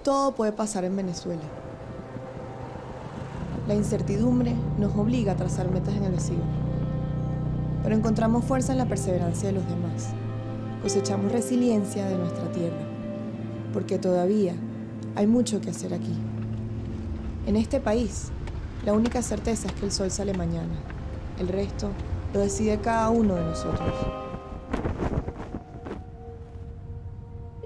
Todo puede pasar en Venezuela. La incertidumbre nos obliga a trazar metas en el vacío. Pero encontramos fuerza en la perseverancia de los demás. Cosechamos resiliencia de nuestra tierra. Porque todavía hay mucho que hacer aquí. En este país, la única certeza es que el sol sale mañana. El resto lo decide cada uno de nosotros.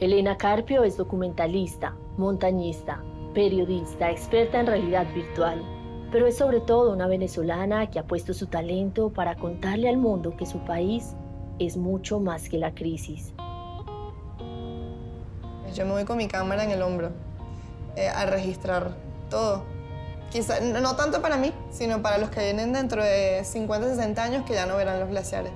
Elena Carpio es documentalista, montañista, periodista, experta en realidad virtual, pero es sobre todo una venezolana que ha puesto su talento para contarle al mundo que su país es mucho más que la crisis. Yo me voy con mi cámara en el hombro a registrar todo. Quizá, no tanto para mí, sino para los que vienen dentro de 50, 60 años que ya no verán los glaciares.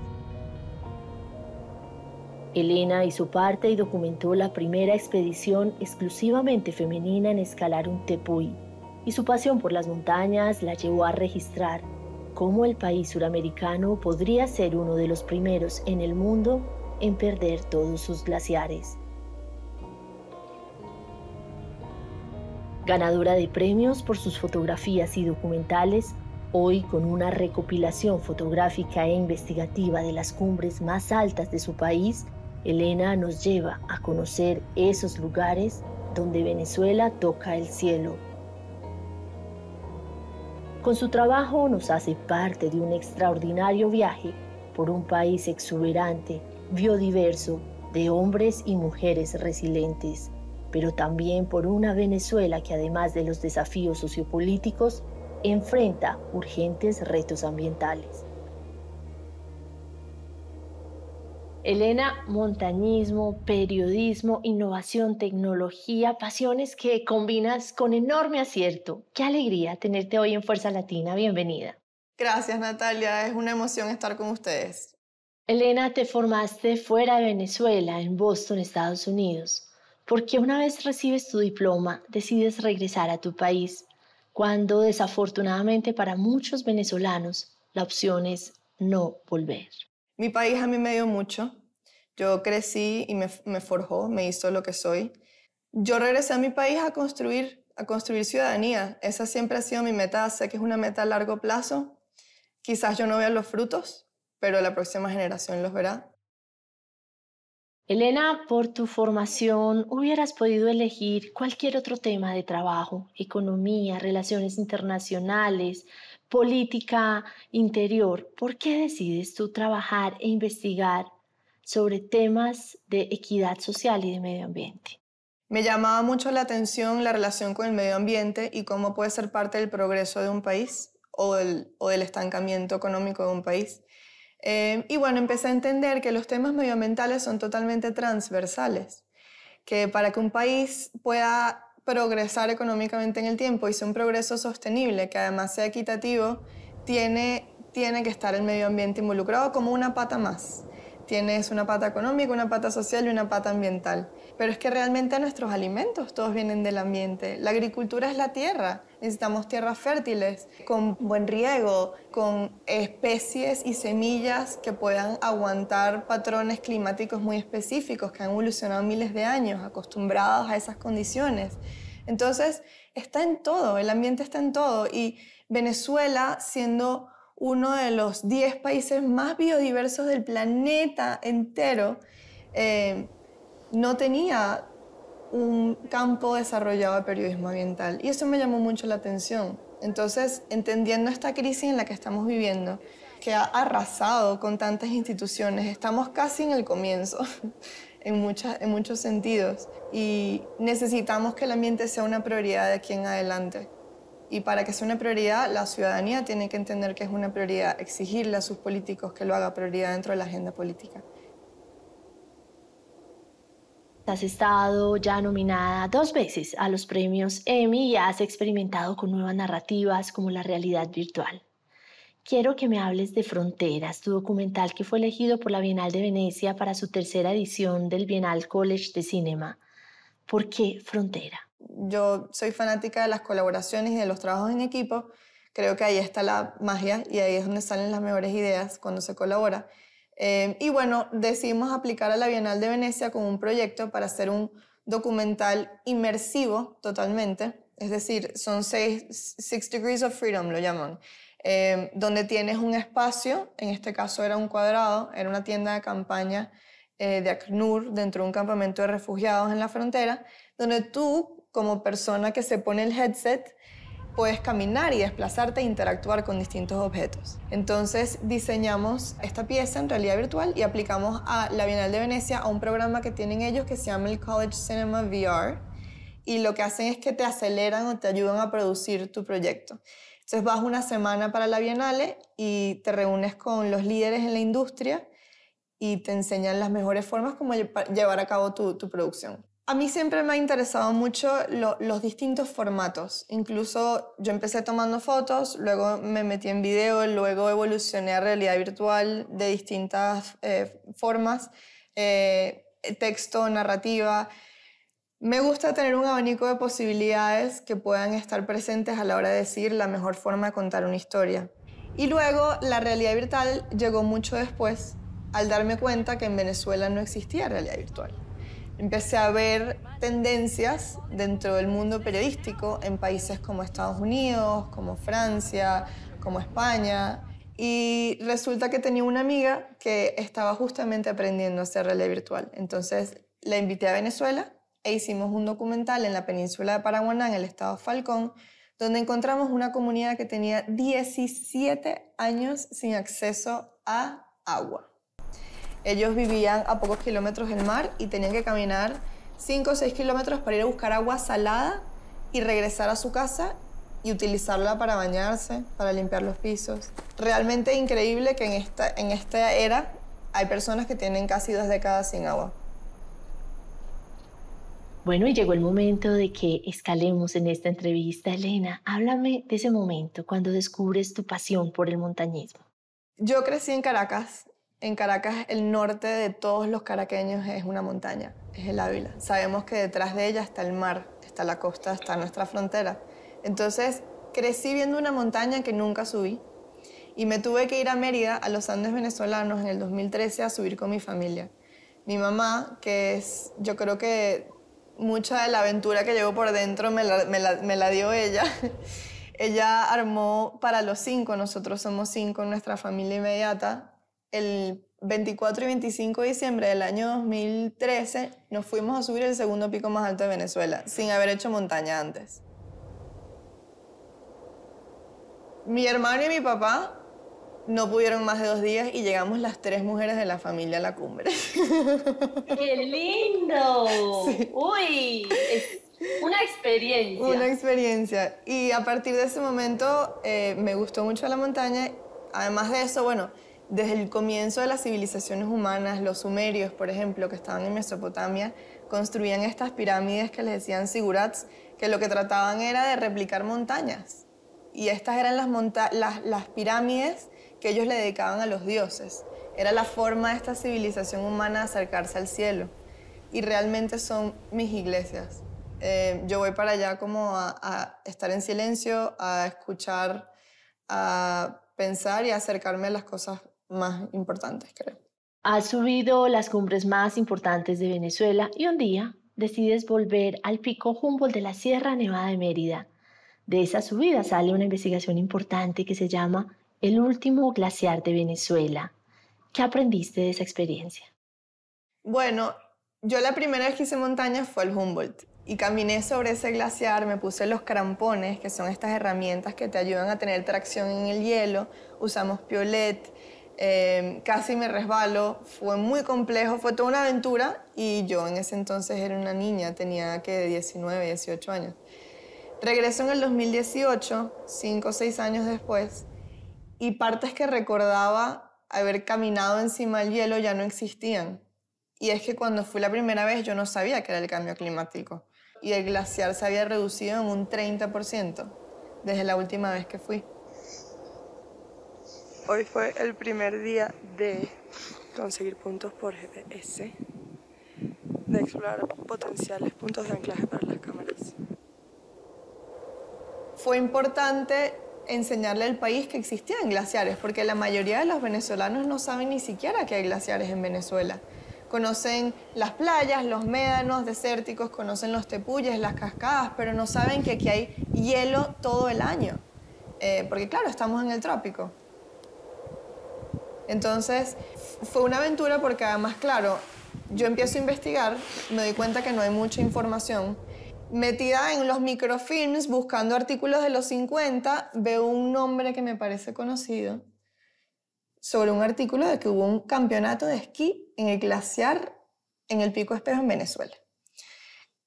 Elena hizo parte y documentó la primera expedición exclusivamente femenina en escalar un tepuy, y su pasión por las montañas la llevó a registrar cómo el país suramericano podría ser uno de los primeros en el mundo en perder todos sus glaciares. Ganadora de premios por sus fotografías y documentales, hoy con una recopilación fotográfica e investigativa de las cumbres más altas de su país, Elena nos lleva a conocer esos lugares donde Venezuela toca el cielo. Con su trabajo nos hace parte de un extraordinario viaje por un país exuberante, biodiverso, de hombres y mujeres resilientes, pero también por una Venezuela que además de los desafíos sociopolíticos, enfrenta urgentes retos ambientales. Elena, montañismo, periodismo, innovación, tecnología, pasiones que combinas con enorme acierto. Qué alegría tenerte hoy en Fuerza Latina. Bienvenida. Gracias, Natalia. Es una emoción estar con ustedes. Elena, te formaste fuera de Venezuela, en Boston, Estados Unidos. ¿Por qué una vez recibes tu diploma decides regresar a tu país cuando desafortunadamente para muchos venezolanos la opción es no volver? Mi país a mí me dio mucho. Yo crecí y me forjó, me hizo lo que soy. Yo regresé a mi país a construir ciudadanía. Esa siempre ha sido mi meta. Sé que es una meta a largo plazo. Quizás yo no vea los frutos, pero la próxima generación los verá. Elena, por tu formación, hubieras podido elegir cualquier otro tema de trabajo: economía, relaciones internacionales, política interior. ¿Por qué decides tú trabajar e investigar sobre temas de equidad social y de medio ambiente? Me llamaba mucho la atención la relación con el medio ambiente y cómo puede ser parte del progreso de un país o del estancamiento económico de un país. Y bueno, empecé a entender que los temas medioambientales son totalmente transversales, que para que un país pueda progresar económicamente en el tiempo y sea un progreso sostenible, que además sea equitativo, tiene que estar el medio ambiente involucrado como una pata más. Tienes una pata económica, una pata social y una pata ambiental. Pero es que realmente nuestros alimentos todos vienen del ambiente. La agricultura es la tierra. Necesitamos tierras fértiles, con buen riego, con especies y semillas que puedan aguantar patrones climáticos muy específicos que han evolucionado miles de años, acostumbrados a esas condiciones. Entonces, está en todo, el ambiente está en todo. Y Venezuela, siendo uno de los 10 países más biodiversos del planeta entero, no tenía un campo desarrollado de periodismo ambiental. Y eso me llamó mucho la atención. Entonces, entendiendo esta crisis en la que estamos viviendo, que ha arrasado con tantas instituciones, estamos casi en el comienzo, en muchos sentidos, y necesitamos que el ambiente sea una prioridad de aquí en adelante. Y para que sea una prioridad, la ciudadanía tiene que entender que es una prioridad, exigirle a sus políticos que lo haga prioridad dentro de la agenda política. Has estado ya nominada 2 veces a los premios Emmy y has experimentado con nuevas narrativas como la realidad virtual. Quiero que me hables de Fronteras, tu documental que fue elegido por la Bienal de Venecia para su tercera edición del Bienal College de Cinema. ¿Por qué Frontera? Yo soy fanática de las colaboraciones y de los trabajos en equipo. Creo que ahí está la magia y ahí es donde salen las mejores ideas cuando se colabora. Y bueno, decidimos aplicar a la Bienal de Venecia con un proyecto para hacer un documental inmersivo totalmente, es decir, son six degrees of freedom, lo llaman, donde tienes un espacio, en este caso era un cuadrado, era una tienda de campaña de ACNUR dentro de un campamento de refugiados en la frontera, donde tú, como persona que se pone el headset, puedes caminar y desplazarte e interactuar con distintos objetos. Entonces diseñamos esta pieza en realidad virtual y aplicamos a la Bienal de Venecia a un programa que tienen ellos que se llama el College Cinema VR, y lo que hacen es que te aceleran o te ayudan a producir tu proyecto. Entonces vas una semana para la Bienale y te reúnes con los líderes en la industria y te enseñan las mejores formas como llevar a cabo tu producción. A mí siempre me ha interesado mucho los distintos formatos. Incluso yo empecé tomando fotos, luego me metí en video, luego evolucioné a realidad virtual de distintas formas, texto, narrativa. Me gusta tener un abanico de posibilidades que puedan estar presentes a la hora de decir la mejor forma de contar una historia. Y luego la realidad virtual llegó mucho después, al darme cuenta que en Venezuela no existía realidad virtual. Empecé a ver tendencias dentro del mundo periodístico en países como Estados Unidos, como Francia, como España. Y resulta que tenía una amiga que estaba justamente aprendiendo a hacer realidad virtual. Entonces la invité a Venezuela e hicimos un documental en la península de Paraguaná, en el estado Falcón, donde encontramos una comunidad que tenía 17 años sin acceso a agua. Ellos vivían a pocos kilómetros del mar y tenían que caminar 5 o 6 kilómetros para ir a buscar agua salada y regresar a su casa y utilizarla para bañarse, para limpiar los pisos. Realmente increíble que en esta era hay personas que tienen casi 2 décadas sin agua. Bueno, y llegó el momento de que escalemos en esta entrevista. Elena, háblame de ese momento cuando descubres tu pasión por el montañismo. Yo crecí en Caracas. En Caracas, el norte de todos los caraqueños es una montaña, es el Ávila. Sabemos que detrás de ella está el mar, está la costa, está nuestra frontera. Entonces, crecí viendo una montaña que nunca subí y me tuve que ir a Mérida, a los Andes venezolanos, en el 2013 a subir con mi familia. Mi mamá, que es, yo creo que mucha de la aventura que llevo por dentro me la dio ella. Ella armó para los 5, nosotros somos 5 en nuestra familia inmediata. El 24 y 25 de diciembre del año 2013 nos fuimos a subir el segundo pico más alto de Venezuela, sin haber hecho montaña antes. Mi hermano y mi papá no pudieron más de 2 días y llegamos las 3 mujeres de la familia a la cumbre. ¡Qué lindo! Sí. ¡Uy! Es una experiencia. Una experiencia. Y a partir de ese momento me gustó mucho la montaña. Además de eso, bueno, desde el comienzo de las civilizaciones humanas, los sumerios, por ejemplo, que estaban en Mesopotamia, construían estas pirámides que les decían zigurats, que lo que trataban era de replicar montañas. Y estas eran las pirámides que ellos le dedicaban a los dioses. Era la forma de esta civilización humana de acercarse al cielo. Y realmente son mis iglesias. Yo voy para allá como a estar en silencio, a escuchar, a pensar y a acercarme a las cosas más importantes, creo. Has subido las cumbres más importantes de Venezuela y un día decides volver al pico Humboldt de la Sierra Nevada de Mérida. De esa subida sale una investigación importante que se llama El último glaciar de Venezuela. ¿Qué aprendiste de esa experiencia? Bueno, yo la primera vez que hice montaña fue el Humboldt y caminé sobre ese glaciar, me puse los crampones, que son estas herramientas que te ayudan a tener tracción en el hielo, usamos piolet, casi me resbalo, fue muy complejo, fue toda una aventura y yo en ese entonces era una niña, tenía que 19, 18 años. Regreso en el 2018, 5 o 6 años después, y partes que recordaba haber caminado encima del hielo ya no existían. Y es que cuando fui la primera vez yo no sabía que era el cambio climático y el glaciar se había reducido en un 30% desde la última vez que fui. Hoy fue el primer día de conseguir puntos por GPS, de explorar potenciales puntos de anclaje para las cámaras. Fue importante enseñarle al país que existían glaciares, porque la mayoría de los venezolanos no saben ni siquiera que hay glaciares en Venezuela. Conocen las playas, los médanos desérticos, conocen los tepuyes, las cascadas, pero no saben que aquí hay hielo todo el año. Porque claro, estamos en el trópico. Entonces, fue una aventura porque además, claro, yo empiezo a investigar, me doy cuenta que no hay mucha información. Metida en los microfilms, buscando artículos de los 50, veo un nombre que me parece conocido sobre un artículo de que hubo un campeonato de esquí en el glaciar en el Pico Espejo en Venezuela.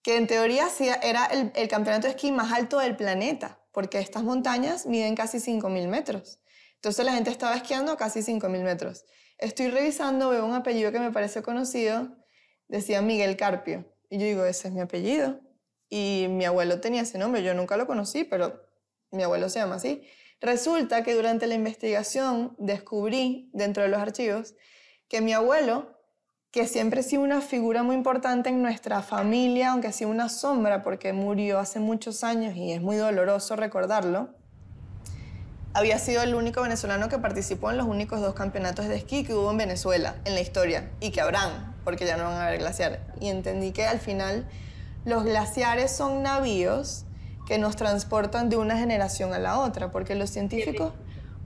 Que en teoría sí era el campeonato de esquí más alto del planeta, porque estas montañas miden casi 5.000 metros. Entonces la gente estaba esquiando a casi 5.000 metros. Estoy revisando, veo un apellido que me parece conocido, decía Miguel Carpio. Y yo digo, ese es mi apellido. Y mi abuelo tenía ese nombre, yo nunca lo conocí, pero mi abuelo se llama así. Resulta que durante la investigación descubrí, dentro de los archivos, que mi abuelo, que siempre ha sido una figura muy importante en nuestra familia, aunque ha sido una sombra porque murió hace muchos años y es muy doloroso recordarlo, había sido el único venezolano que participó en los únicos 2 campeonatos de esquí que hubo en Venezuela en la historia y que habrán, porque ya no van a haber glaciares. Y entendí que al final los glaciares son navíos que nos transportan de una generación a la otra, porque los científicos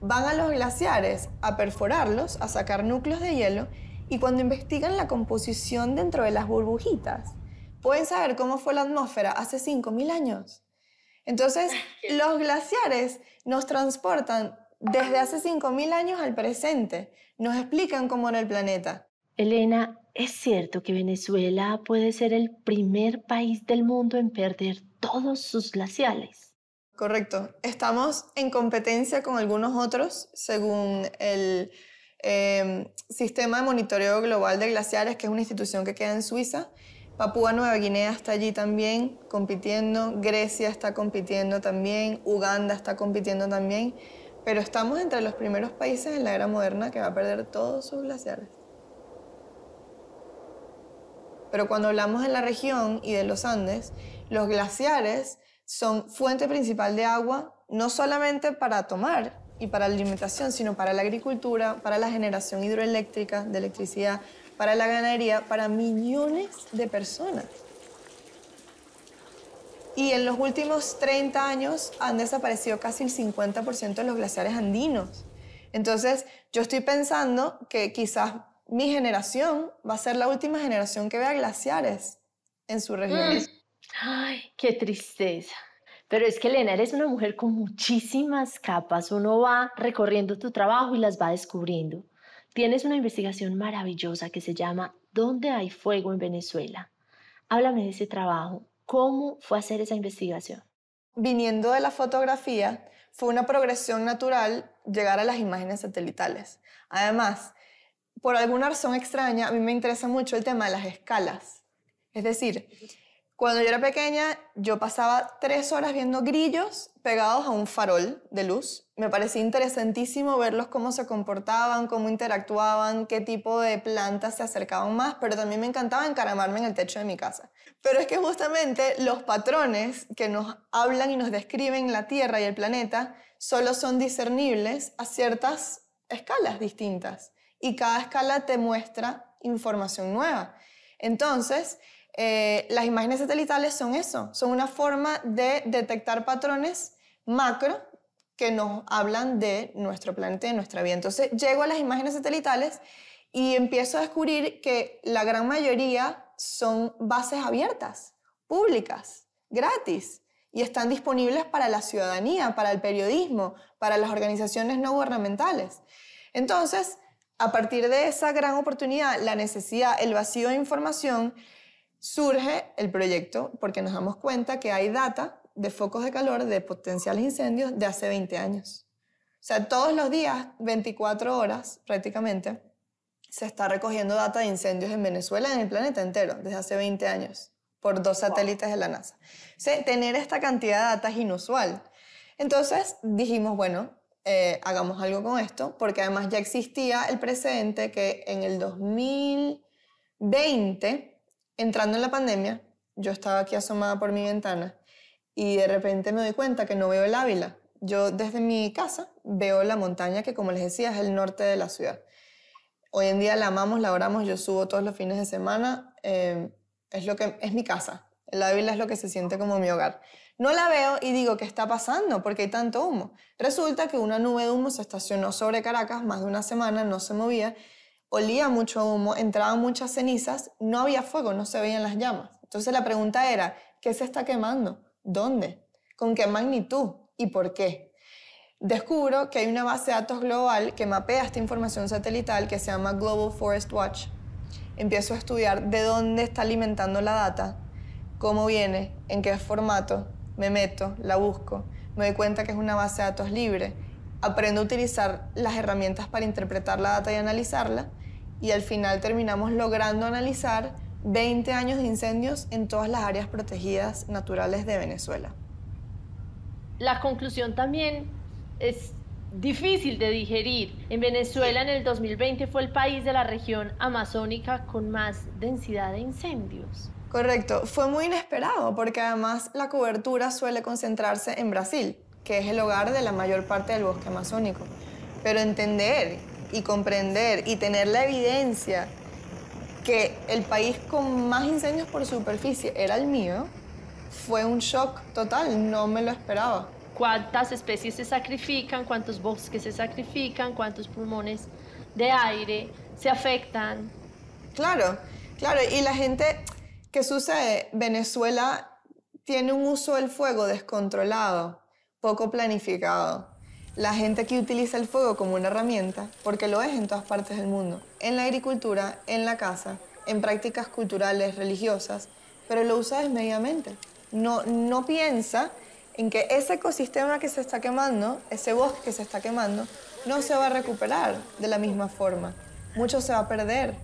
van a los glaciares a perforarlos, a sacar núcleos de hielo, y cuando investigan la composición dentro de las burbujitas, pueden saber cómo fue la atmósfera hace 5.000 años. Entonces, los glaciares nos transportan desde hace 5.000 años al presente, nos explican cómo era el planeta. Elena, ¿es cierto que Venezuela puede ser el primer país del mundo en perder todos sus glaciales? Correcto. Estamos en competencia con algunos otros, según el Sistema de Monitoreo Global de Glaciares, que es una institución que queda en Suiza. Papúa Nueva Guinea está allí también compitiendo, Grecia está compitiendo también, Uganda está compitiendo también, pero estamos entre los primeros países en la era moderna que va a perder todos sus glaciares. Pero cuando hablamos de la región y de los Andes, los glaciares son fuente principal de agua, no solamente para tomar y para la alimentación, sino para la agricultura, para la generación hidroeléctrica de electricidad, para la ganadería, para millones de personas. Y en los últimos 30 años han desaparecido casi el 50% de los glaciares andinos. Entonces, yo estoy pensando que quizás mi generación va a ser la última generación que vea glaciares en su región. Ay, qué tristeza. Pero es que, Elena, eres una mujer con muchísimas capas. Uno va recorriendo tu trabajo y las va descubriendo. Tienes una investigación maravillosa que se llama ¿Dónde hay fuego en Venezuela? Háblame de ese trabajo. ¿Cómo fue hacer esa investigación? Viniendo de la fotografía, fue una progresión natural llegar a las imágenes satelitales. Además, por alguna razón extraña, a mí me interesa mucho el tema de las escalas. Es decir, cuando yo era pequeña, yo pasaba 3 horas viendo grillos pegados a un farol de luz. Me parecía interesantísimo verlos cómo se comportaban, cómo interactuaban, qué tipo de plantas se acercaban más, pero también me encantaba encaramarme en el techo de mi casa. Pero es que justamente los patrones que nos hablan y nos describen la Tierra y el planeta solo son discernibles a ciertas escalas distintas. Y cada escala te muestra información nueva. Entonces, las imágenes satelitales son eso, son una forma de detectar patrones macro que nos hablan de nuestro planeta y de nuestra vida. Entonces, llego a las imágenes satelitales y empiezo a descubrir que la gran mayoría son bases abiertas, públicas, gratis, y están disponibles para la ciudadanía, para el periodismo, para las organizaciones no gubernamentales. Entonces, a partir de esa gran oportunidad, la necesidad, el vacío de información, surge el proyecto porque nos damos cuenta que hay data de focos de calor, de potenciales incendios de hace 20 años. O sea, todos los días, 24 horas prácticamente, se está recogiendo data de incendios en Venezuela y en el planeta entero desde hace 20 años por 2 satélites de la NASA. O sea, tener esta cantidad de data es inusual. Entonces dijimos, bueno, hagamos algo con esto, porque además ya existía el precedente que en el 2020, entrando en la pandemia, yo estaba aquí asomada por mi ventana y de repente me doy cuenta que no veo el Ávila. Yo desde mi casa veo la montaña que, como les decía, es el norte de la ciudad. Hoy en día la amamos, la adoramos, yo subo todos los fines de semana, es mi casa. La Ávila es lo que se siente como mi hogar. No la veo y digo, ¿qué está pasando? ¿Por qué hay tanto humo? Resulta que una nube de humo se estacionó sobre Caracas más de una semana, no se movía, olía mucho humo, entraban muchas cenizas, no había fuego, no se veían las llamas. Entonces la pregunta era, ¿qué se está quemando? ¿Dónde? ¿Con qué magnitud? ¿Y por qué? Descubro que hay una base de datos global que mapea esta información satelital que se llama Global Forest Watch. Empiezo a estudiar de dónde está alimentando la data, cómo viene, en qué formato, me meto, la busco, me doy cuenta que es una base de datos libre, aprendo a utilizar las herramientas para interpretar la data y analizarla, y al final terminamos logrando analizar 20 años de incendios en todas las áreas protegidas naturales de Venezuela. La conclusión también es difícil de digerir. En Venezuela en el 2020 fue el país de la región amazónica con más densidad de incendios. Correcto, fue muy inesperado porque además la cobertura suele concentrarse en Brasil, que es el hogar de la mayor parte del bosque amazónico. Pero entender y comprender y tener la evidencia que el país con más incendios por superficie era el mío, fue un shock total, no me lo esperaba. ¿Cuántas especies se sacrifican? ¿Cuántos bosques se sacrifican? ¿Cuántos pulmones de aire se afectan? Claro, claro, y la gente... ¿Qué sucede? Venezuela tiene un uso del fuego descontrolado, poco planificado. La gente aquí utiliza el fuego como una herramienta, porque lo es en todas partes del mundo. En la agricultura, en la casa, en prácticas culturales, religiosas, pero lo usa desmedidamente. No piensa en que ese ecosistema que se está quemando, ese bosque que se está quemando, no se va a recuperar de la misma forma. Mucho se va a perder.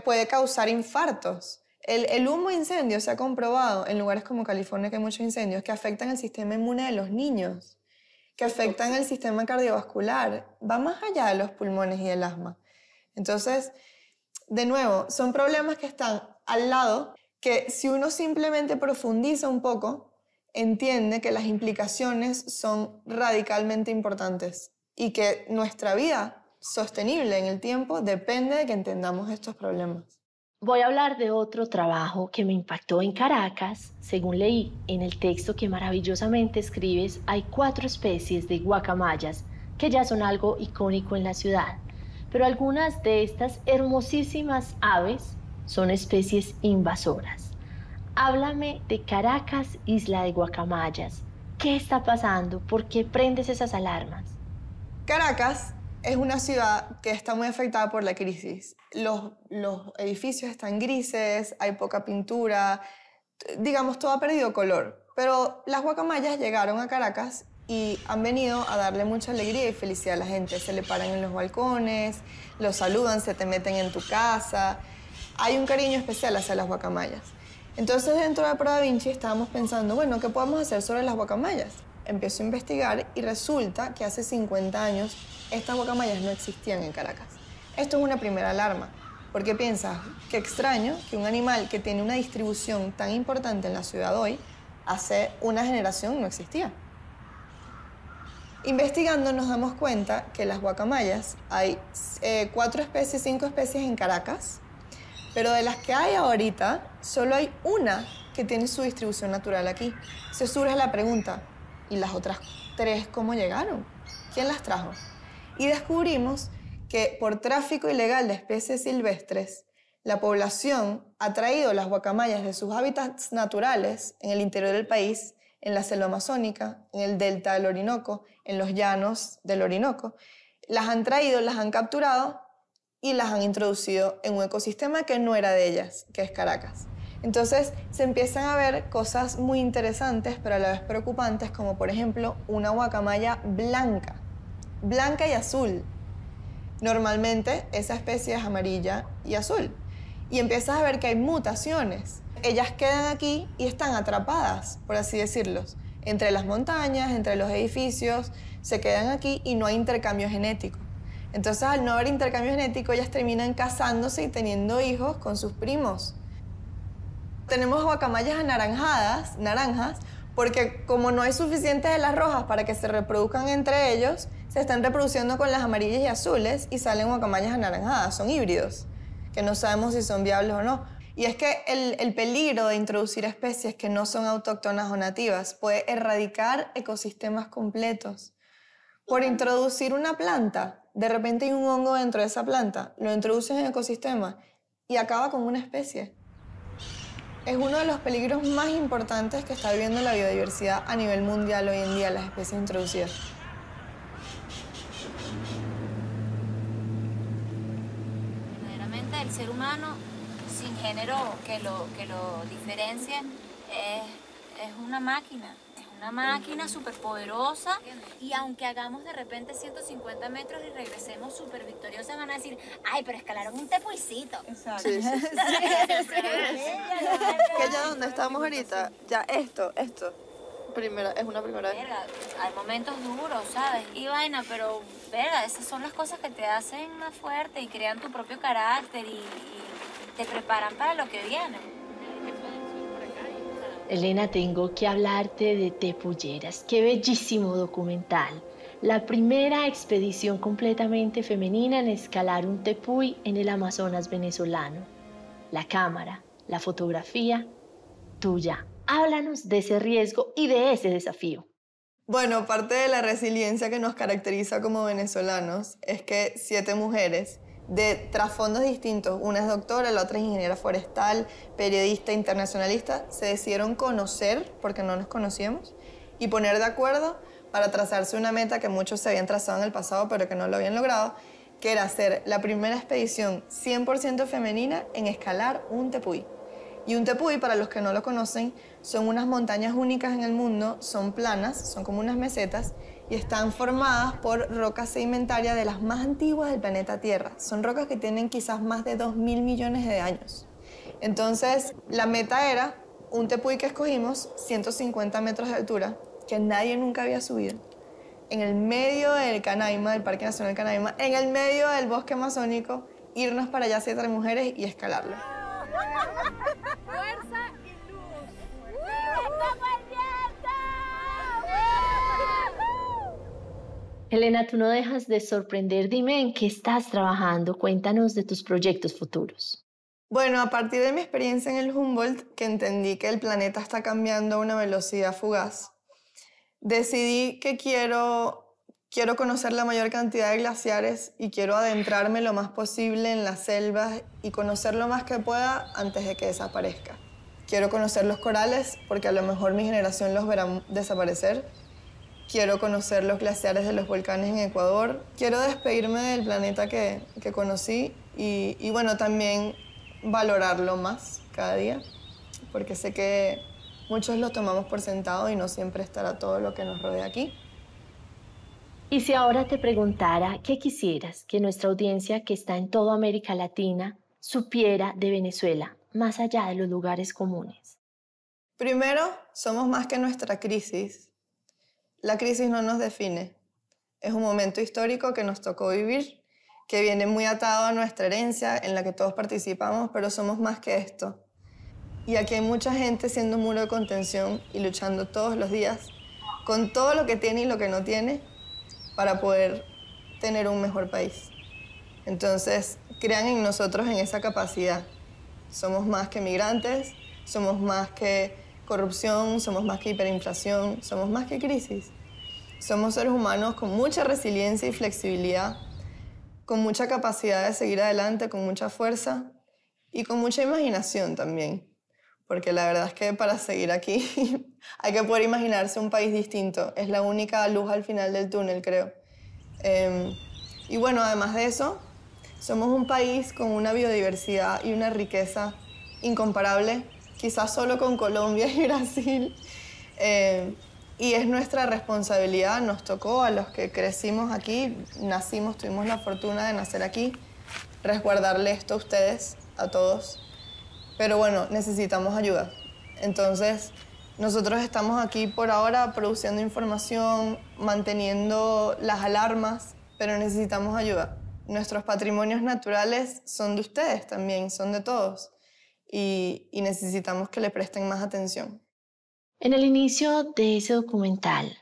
Puede causar infartos. El humo de incendio se ha comprobado en lugares como California, que hay muchos incendios, que afectan el sistema inmune de los niños, que afectan el sistema cardiovascular, va más allá de los pulmones y el asma. Entonces, de nuevo, son problemas que están al lado, que si uno simplemente profundiza un poco, entiende que las implicaciones son radicalmente importantes y que nuestra vida sostenible en el tiempo depende de que entendamos estos problemas. Voy a hablar de otro trabajo que me impactó en Caracas. Según leí en el texto que maravillosamente escribes, hay 4 especies de guacamayas que ya son algo icónico en la ciudad. Pero algunas de estas hermosísimas aves son especies invasoras. Háblame de Caracas, isla de guacamayas. ¿Qué está pasando? ¿Por qué prendes esas alarmas? Caracas es una ciudad que está muy afectada por la crisis. Los edificios están grises, hay poca pintura, digamos, todo ha perdido color. Pero las guacamayas llegaron a Caracas y han venido a darle mucha alegría y felicidad a la gente. Se le paran en los balcones, los saludan, se te meten en tu casa. Hay un cariño especial hacia las guacamayas. Entonces, dentro de Pro Da Vinci estábamos pensando, bueno, ¿qué podemos hacer sobre las guacamayas? Empiezo a investigar y resulta que hace 50 años estas guacamayas no existían en Caracas. Esto es una primera alarma, porque piensas, qué extraño que un animal que tiene una distribución tan importante en la ciudad hoy, hace una generación no existía. Investigando nos damos cuenta que las guacamayas, hay 4 especies, 5 especies en Caracas, pero de las que hay ahorita, solo hay una que tiene su distribución natural aquí. Se surge la pregunta, ¿y las otras 3 cómo llegaron? ¿Quién las trajo? Y descubrimos que por tráfico ilegal de especies silvestres, la población ha traído las guacamayas de sus hábitats naturales en el interior del país, en la selva amazónica, en el delta del Orinoco, en los llanos del Orinoco. Las han traído, las han capturado y las han introducido en un ecosistema que no era de ellas, que es Caracas. Entonces se empiezan a ver cosas muy interesantes, pero a la vez preocupantes, como por ejemplo una guacamaya blanca y azul. Normalmente esa especie es amarilla y azul. Y empiezas a ver que hay mutaciones. Ellas quedan aquí y están atrapadas, por así decirlo, entre las montañas, entre los edificios, se quedan aquí y no hay intercambio genético. Entonces, al no haber intercambio genético, ellas terminan casándose y teniendo hijos con sus primos. Tenemos guacamayas naranjas, porque como no hay suficientes de las rojas para que se reproduzcan entre ellos, se están reproduciendo con las amarillas y azules y salen guacamayas anaranjadas. Son híbridos, que no sabemos si son viables o no. Y es que el peligro de introducir especies que no son autóctonas o nativas puede erradicar ecosistemas completos. Por introducir una planta, de repente hay un hongo dentro de esa planta, lo introduces en el ecosistema y acaba con una especie. Es uno de los peligros más importantes que está viviendo la biodiversidad a nivel mundial hoy en día, las especies introducidas. Verdaderamente el ser humano, sin género que lo diferencie, es una máquina. Una máquina súper poderosa, y aunque hagamos de repente 150 metros y regresemos súper victoriosas, van a decir, ay, pero escalaron un tepuicito. Exacto. Sí. Que ya donde estamos ahorita, ya esto, es una primera vez. Verga, hay momentos duros, ¿sabes? Y vaina, pero, verga, esas son las cosas que te hacen más fuerte y crean tu propio carácter y te preparan para lo que viene. Elena, tengo que hablarte de Tepulleras. Qué bellísimo documental. La primera expedición completamente femenina en escalar un tepuy en el Amazonas venezolano. La cámara, la fotografía, tuya. Háblanos de ese riesgo y de ese desafío. Bueno, parte de la resiliencia que nos caracteriza como venezolanos es que 7 mujeres de trasfondos distintos, una es doctora, la otra es ingeniera forestal, periodista, internacionalista, se decidieron conocer, porque no nos conocíamos, y poner de acuerdo para trazarse una meta que muchos se habían trazado en el pasado, pero que no lo habían logrado, que era hacer la primera expedición 100% femenina en escalar un tepuy. Y un tepuy, para los que no lo conocen, son unas montañas únicas en el mundo, son planas, son como unas mesetas, y están formadas por rocas sedimentarias de las más antiguas del planeta Tierra. Son rocas que tienen quizás más de 2.000 millones de años. Entonces, la meta era un tepuy que escogimos, 150 metros de altura, que nadie nunca había subido, en el medio del Canaima, del Parque Nacional Canaima, en el medio del bosque amazónico, irnos para allá 7 mujeres y escalarlo. ¡Fuerza y luz! Elena, tú no dejas de sorprender. Dime en qué estás trabajando. Cuéntanos de tus proyectos futuros. Bueno, a partir de mi experiencia en el Humboldt, que entendí que el planeta está cambiando a una velocidad fugaz, decidí que quiero conocer la mayor cantidad de glaciares y quiero adentrarme lo más posible en las selvas y conocer lo más que pueda antes de que desaparezca. Quiero conocer los corales porque a lo mejor mi generación los verá desaparecer. Quiero conocer los glaciares de los volcanes en Ecuador. Quiero despedirme del planeta que conocí y bueno, también valorarlo más cada día, porque sé que muchos lo tomamos por sentado y no siempre estará todo lo que nos rodea aquí. Y si ahora te preguntara qué quisieras que nuestra audiencia, que está en toda América Latina, supiera de Venezuela, más allá de los lugares comunes. Primero, somos más que nuestra crisis. La crisis no nos define. Es un momento histórico que nos tocó vivir, que viene muy atado a nuestra herencia, en la que todos participamos, pero somos más que esto. Y aquí hay mucha gente siendo un muro de contención y luchando todos los días, con todo lo que tiene y lo que no tiene, para poder tener un mejor país. Entonces, crean en nosotros en esa capacidad. Somos más que migrantes, somos más que corrupción, somos más que hiperinflación, somos más que crisis. Somos seres humanos con mucha resiliencia y flexibilidad, con mucha capacidad de seguir adelante, con mucha fuerza y con mucha imaginación también. Porque la verdad es que para seguir aquí hay que poder imaginarse un país distinto. Es la única luz al final del túnel, creo. Y bueno, además de eso, somos un país con una biodiversidad y una riqueza incomparable, quizás solo con Colombia y Brasil. Y es nuestra responsabilidad, nos tocó a los que crecimos aquí, nacimos, tuvimos la fortuna de nacer aquí, resguardarle esto a ustedes, a todos. Pero bueno, necesitamos ayuda. Entonces, nosotros estamos aquí por ahora produciendo información, manteniendo las alarmas, pero necesitamos ayuda. Nuestros patrimonios naturales son de ustedes también, son de todos. Y necesitamos que le presten más atención. En el inicio de ese documental,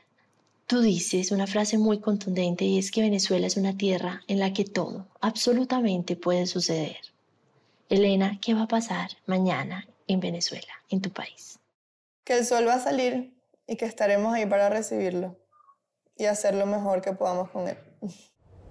Tú dices una frase muy contundente y es que Venezuela es una tierra en la que todo, absolutamente puede suceder. Elena, ¿qué va a pasar mañana en Venezuela, en tu país? Que el sol va a salir y que estaremos ahí para recibirlo y hacer lo mejor que podamos con él.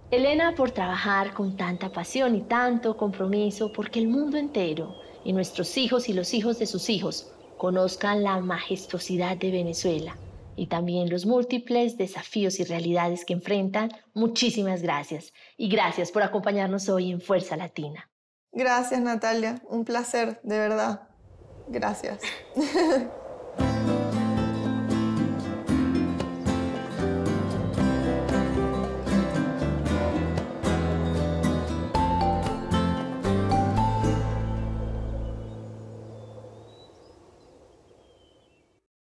Elena, por trabajar con tanta pasión y tanto compromiso porque el mundo entero y nuestros hijos y los hijos de sus hijos conozcan la majestuosidad de Venezuela y también los múltiples desafíos y realidades que enfrentan. Muchísimas gracias y gracias por acompañarnos hoy en Fuerza Latina. Gracias, Natalia. Un placer, de verdad. Gracias.